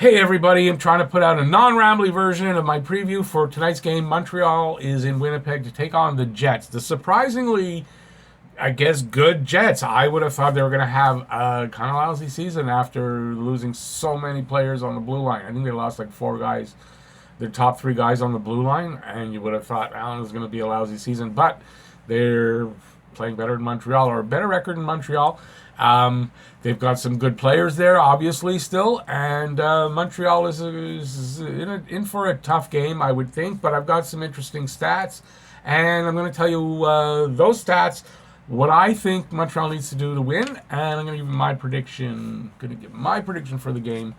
Hey everybody, I'm trying to put out a non-rambly version of my preview for tonight's game. Montreal is in Winnipeg to take on the Jets. The surprisingly, I guess, good Jets. I would have thought they were going to have a kind of lousy season after losing so many players on the blue line. I think they lost like 4 guys, their top 3 guys on the blue line, and you would have thought, it was going to be a lousy season. But they're playing better in Montreal, or a better record in Montreal. They've got some good players there, obviously, still, and Montreal is in for a tough game, I would think, but I've got some interesting stats, and I'm going to tell you those stats, what I think Montreal needs to do to win, and I'm going to give my prediction, for the game,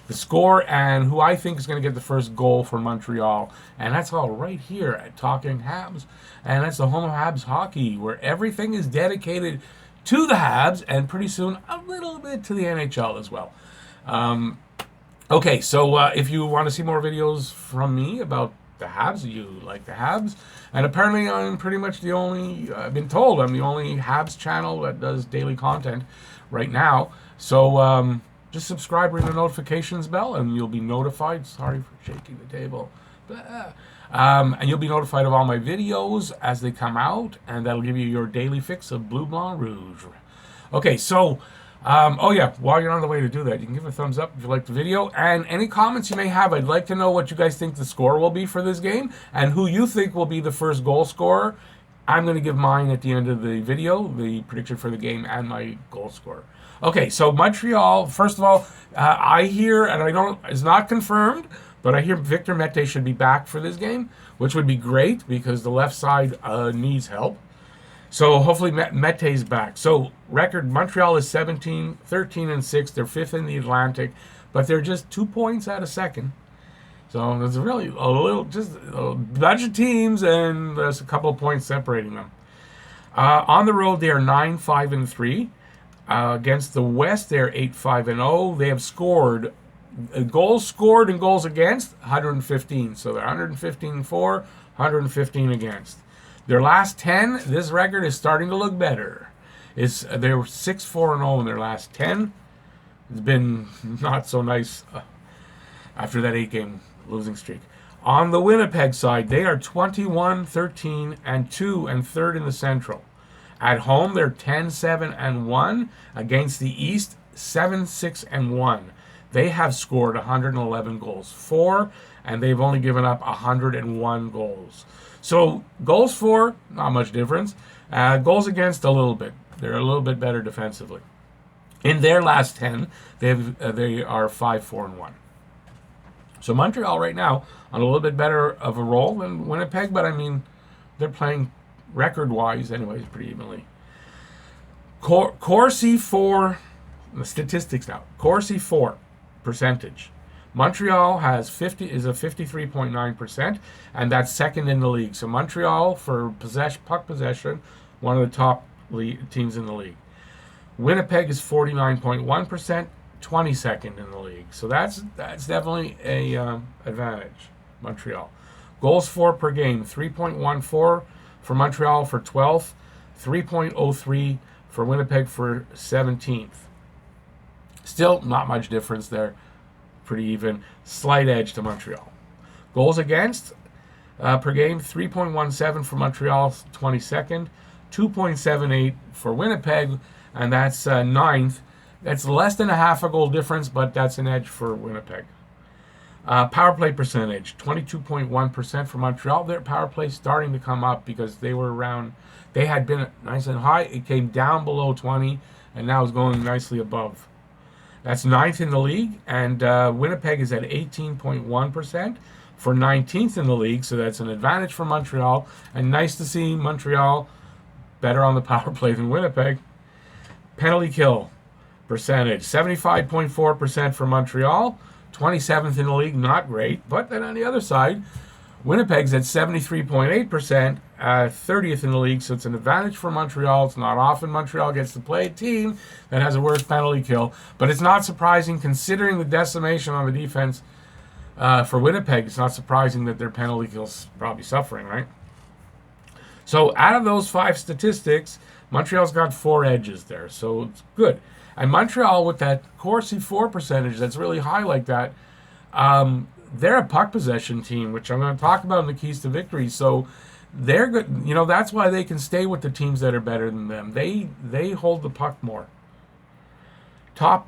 the score, and who I think is going to get the first goal for Montreal. And that's all right here at Talking Habs. And that's the home of Habs hockey, where everything is dedicated to the Habs, and pretty soon a little bit to the NHL as well. Okay, so if you want to see more videos from me about the Habs, you like the Habs, and apparently I'm pretty much the only, I've been told I'm the only Habs channel that does daily content right now. So just subscribe, ring the notifications bell, and you'll be notified. Sorry for shaking the table. And you'll be notified of all my videos as they come out, and that'll give you your daily fix of Bleu Blanc Rouge. Okay, so, oh yeah, while you're on the way to do that, you can give a thumbs up if you like the video, and any comments you may have. I'd like to know what you guys think the score will be for this game, and who you think will be the first goal scorer. I'm going to give mine at the end of the video, the prediction for the game, and my goal scorer. Okay, so Montreal, first of all, I hear, and it's not confirmed, but I hear Victor Mete should be back for this game, which would be great because the left side needs help. So hopefully Mete's back. So record, Montreal is 13-6. They're 5th in the Atlantic, but they're just 2 points out of second. So there's really just a bunch of teams, and there's a couple of points separating them. On the road, they are 9-5-3. Against the West, they're 8-5-0. They have scored goals scored and goals against 115. So they're 115 for, 115 against. Their last 10, this record is starting to look better. They were 6-4-0 in their last 10. It's been not so nice after that 8-game losing streak. On the Winnipeg side, they are 21-13-2 and 3rd in the Central. At home, they're 10-7-1. Against the East, 7-6-1. They have scored 111 goals for, and they've only given up 101 goals. So goals for, not much difference. Goals against, a little bit. They're a little bit better defensively. In their last 10, they are 5-4-1. So Montreal right now on a little bit better of a roll than Winnipeg, but I mean, they're playing record-wise anyways pretty evenly. Corsi for, the statistics now. Corsi for percentage. Montreal is a 53.9%, and that's second in the league. So Montreal for puck possession, one of the top teams in the league. Winnipeg is 49.1%, 22nd in the league. So that's definitely a advantage. Montreal. Goals for per game, 3.14 for Montreal for 12th, 3.03 for Winnipeg for 17th. Still not much difference there. Pretty even. Slight edge to Montreal. Goals against per game, 3.17 for Montreal, 22nd. 2.78 for Winnipeg, and that's 9th. That's less than a half a goal difference, but that's an edge for Winnipeg. Power play percentage, 22.1% for Montreal. Their power play starting to come up because they had been nice and high. It came down below 20, and now it's going nicely above. That's 9th in the league, and Winnipeg is at 18.1% for 19th in the league, so that's an advantage for Montreal, and nice to see Montreal better on the power play than Winnipeg. Penalty kill percentage, 75.4% for Montreal, 27th in the league, not great, but then on the other side, Winnipeg's at 73.8%, 30th in the league, so it's an advantage for Montreal. It's not often Montreal gets to play a team that has a worse penalty kill, but it's not surprising considering the decimation on the defense for Winnipeg. It's not surprising that their penalty kill's probably suffering, right? So out of those 5 statistics, Montreal's got 4 edges there, so it's good. And Montreal, with that Corsi 4 percentage that's really high like that, They're a puck possession team, which I'm going to talk about in the keys to victory. So they're good. You know, that's why they can stay with the teams that are better than them. They hold the puck more. Top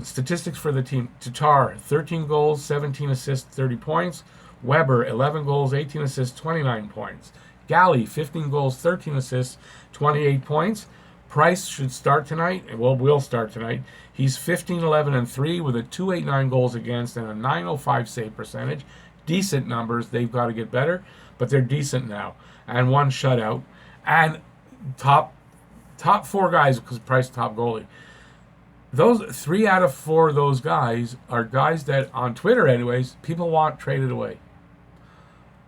statistics for the team. Tatar, 13 goals, 17 assists, 30 points. Weber, 11 goals, 18 assists, 29 points. Galley, 15 goals, 13 assists, 28 points. Price should start tonight. Well, will start tonight. He's 15, 11, and 3 with a 289 goals against and a 905 save percentage. Decent numbers. They've got to get better, but they're decent now. And 1 shutout. And top 4 guys, because Price top goalie. Those 3 out of 4 of those guys are guys that, on Twitter anyways, people want traded away.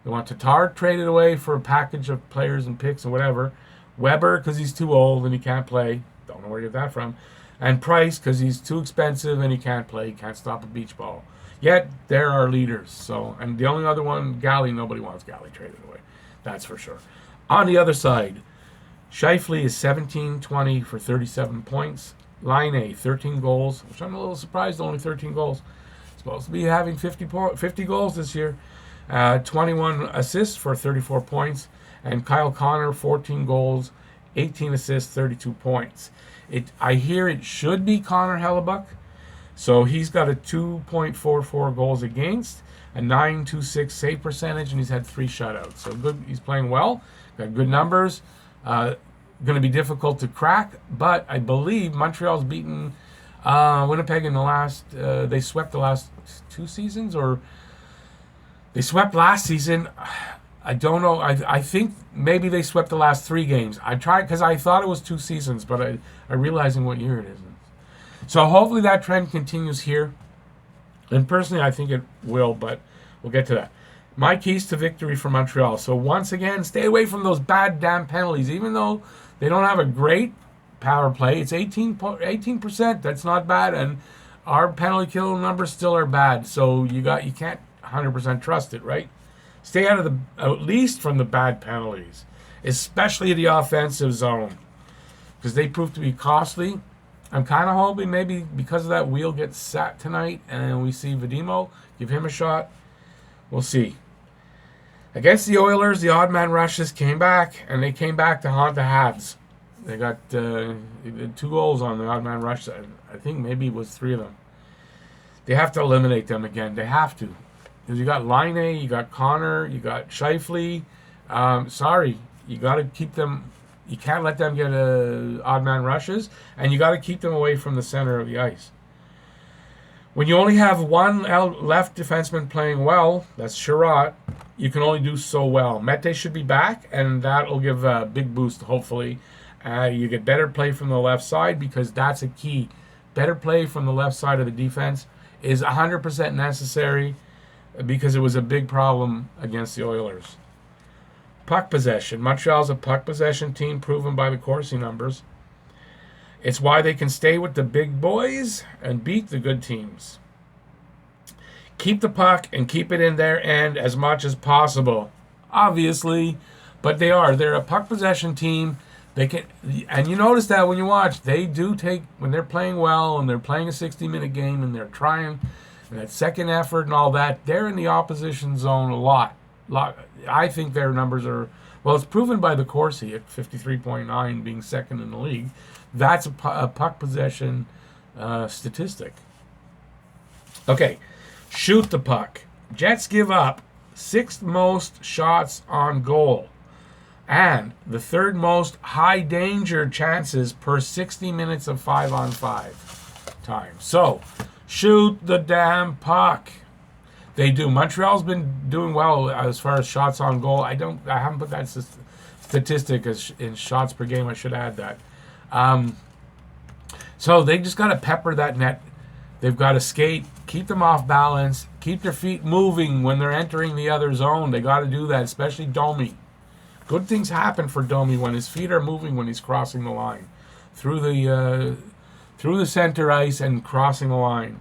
They want Tatar traded away for a package of players and picks and whatever. Weber, because he's too old and he can't play. Don't know where you get that from. And Price, because he's too expensive and he can't play. He can't stop a beach ball. Yet, they're our leaders. So, and the only other one, Galley, nobody wants Galley traded away. That's for sure. On the other side, Scheifele is 17-20 for 37 points. Line 13 goals, which I'm a little surprised, only 13 goals. Supposed to be having 50 goals this year. 21 assists for 34 points. And Kyle Connor, 14 goals, 18 assists, 32 points. I hear it should be Connor Hellebuck. So he's got a 2.44 goals against, a 9.26 save percentage, and he's had 3 shutouts. So good. He's playing well, got good numbers. Going to be difficult to crack, but I believe Montreal's beaten Winnipeg in the last. They swept the last 2 seasons, or they swept last season. I don't know. I think maybe they swept the last 3 games. I tried because I thought it was 2 seasons, but I realizing what year it is. So hopefully that trend continues here. And personally, I think it will, but we'll get to that. My keys to victory for Montreal. So once again, stay away from those bad damn penalties. Even though they don't have a great power play, it's 18%. That's not bad, and our penalty kill numbers still are bad. So you can't 100% trust it, right? Stay out of at least from the bad penalties, especially the offensive zone, because they prove to be costly. I'm kind of hoping maybe because of that wheel gets sat tonight and we see Vadimo, give him a shot. We'll see. Against the Oilers, the odd man rushes came back, and they came back to haunt the Habs. They got 2 goals on the odd man rush. I think maybe it was 3 of them. They have to eliminate them again. They have to. Because you got Laine, you got Connor, you got Scheifele. You got to keep them. You can't let them get odd man rushes, and you got to keep them away from the center of the ice. When you only have 1 left defenseman playing well, that's Sherratt, you can only do so well. Mete should be back, and that will give a big boost, hopefully. You get better play from the left side, because that's a key. Better play from the left side of the defense is 100% necessary, because it was a big problem against the Oilers. Puck possession. Montreal's a puck possession team, proven by the Corsi numbers. It's why they can stay with the big boys and beat the good teams. Keep the puck and keep it in their end as much as possible. Obviously, but they're a puck possession team. They can, and you notice that when you watch, they do take, when they're playing well and they're playing a 60-minute game and they're trying, and that second effort and all that, they're in the opposition zone a lot. I think their numbers are, well, it's proven by the Corsi at 53.9 being second in the league. That's a puck possession statistic. Okay, shoot the puck. Jets give up 6th most shots on goal and the 3rd most high danger chances per 60 minutes of 5-on-5 time. So, shoot the damn puck. They do. Montreal's been doing well as far as shots on goal. I haven't put that statistic as in shots per game. I should add that. So they just got to pepper that net. They've got to skate, keep them off balance, keep their feet moving when they're entering the other zone. They got to do that, especially Domi. Good things happen for Domi when his feet are moving when he's crossing the line through the center ice and crossing the line.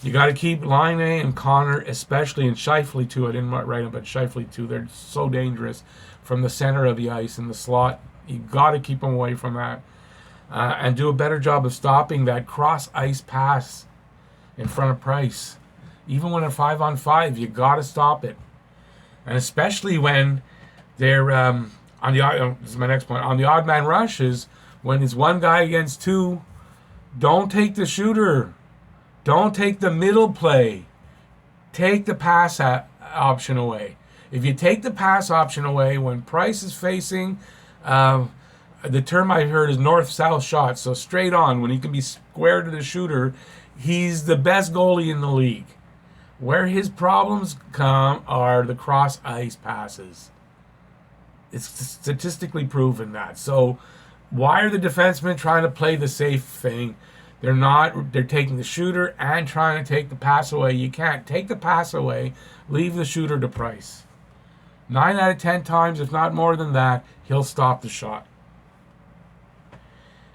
You got to keep Laine and Connor, especially, and Scheifele too. I didn't write them, but Scheifele too. They're so dangerous from the center of the ice in the slot. You got to keep them away from that, and do a better job of stopping that cross ice pass in front of Price. Even when a 5-on-5, you got to stop it. And especially when they're on the odd, this is my next point, on the odd man rushes, when it's one guy against two, don't take the shooter. Don't take the middle play. Take the pass option away. If you take the pass option away when Price is facing, the term I heard is north-south shot, so straight on, when he can be square to the shooter, he's the best goalie in the league. Where his problems come are the cross-ice passes. It's statistically proven that. So why are the defensemen trying to play the safe thing? They're not. They're taking the shooter and trying to take the pass away. You can't take the pass away, leave the shooter to Price. 9 out of 10 times, if not more than that, he'll stop the shot.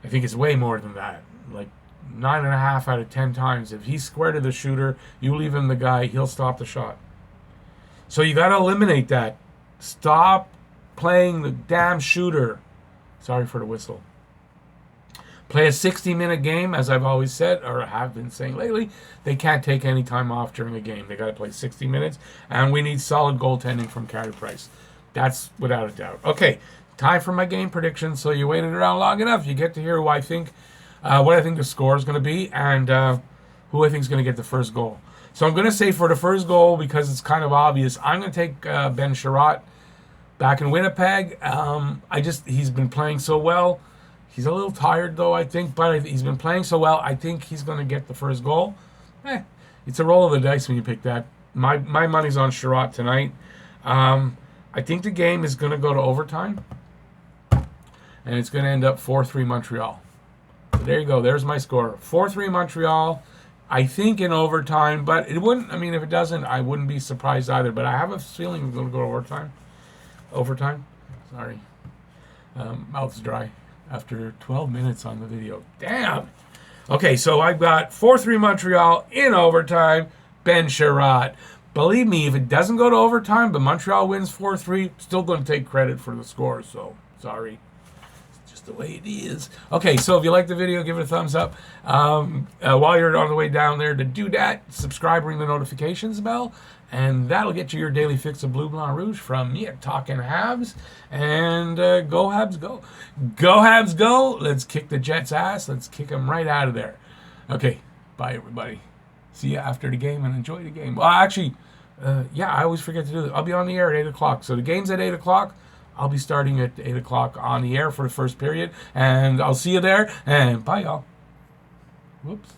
I think it's way more than that. Like 9.5 out of 10 times. If he's square to the shooter, you leave him the guy, he'll stop the shot. So you got to eliminate that. Stop playing the damn shooter. Sorry for the whistle. Play a 60-minute game, as I've always said, or have been saying lately. They can't take any time off during a game. They got to play 60 minutes, and we need solid goaltending from Carey Price. That's without a doubt. Okay, time for my game prediction. So you waited around long enough. You get to hear who I think, what I think the score is going to be, and who I think is going to get the first goal. So I'm going to say for the first goal, because it's kind of obvious, I'm going to take Ben Sherratt back in Winnipeg. He's been playing so well. He's a little tired, though, I think, but he's been playing so well. I think he's going to get the first goal. It's a roll of the dice when you pick that. My money's on Sherratt tonight. I think the game is going to go to overtime, and it's going to end up 4-3 Montreal. So there you go. There's my score. 4-3 Montreal, I think in overtime, but it wouldn't, I mean, if it doesn't, I wouldn't be surprised either, but I have a feeling it's going to go to overtime. Sorry. Mouth's dry after 12 minutes on the video. Damn. Okay, so I've got 4-3 Montreal in overtime. Ben Sherratt. Believe me, if it doesn't go to overtime, but Montreal wins 4-3, still going to take credit for the score. So, sorry. It's just the way it is. Okay, so if you like the video, give it a thumbs up. While you're on the way down there to do that, subscribe, ring the notifications bell. And that'll get you your daily fix of Bleu Blanc Rouge from me at Talking Habs. And go Habs, go. Go Habs, go. Let's kick the Jets' ass. Let's kick them right out of there. Okay, bye, everybody. See you after the game and enjoy the game. Well, actually, I always forget to do this. I'll be on the air at 8 o'clock. So the game's at 8 o'clock. I'll be starting at 8 o'clock on the air for the first period. And I'll see you there. And bye, y'all. Whoops.